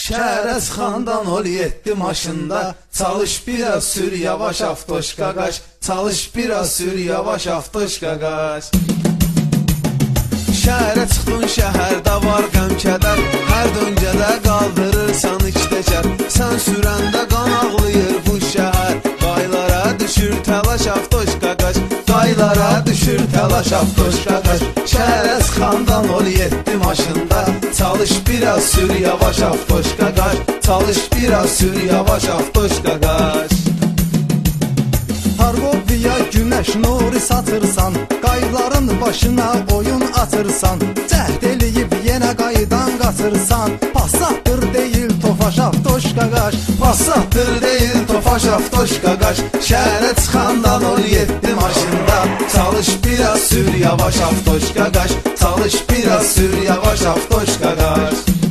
Şəhərə çıxandan ol 7 maşında, çalış biraz sür yavaş avtoşka qaş, çalış biraz sür yavaş avtoşka qaş. Şəhərə çıxdın şəhərdə var qəm-kədər, hər döngədə qaldırırsan iç-təkər. Sən sürəndə qan ağlayır bu şəhər, qaylara düşür təlaş avtoşka qaş, qaylara düşür təlaş avtoşka qaş. Şəhərə çıxandan ol 7 maşında, çalış biraz sür yavaş avtoşka qaş, çalış biraz sür yavaş avtoşka qaş. Hargoviya günəş nuri satırsan, qayların başına oyun atırsan, cəhd eləyib yenə qaydan qaçırsan. Passatdır deyil Tofaş avtoşka qaş, Passatdır deyil Tofaş avtoşka qaş. Şəhərə çıxandan ol 7 maşında, çalış biraz sür yavaş avtoşka qaş, çalış biraz sür yavaş avtoşka qaş.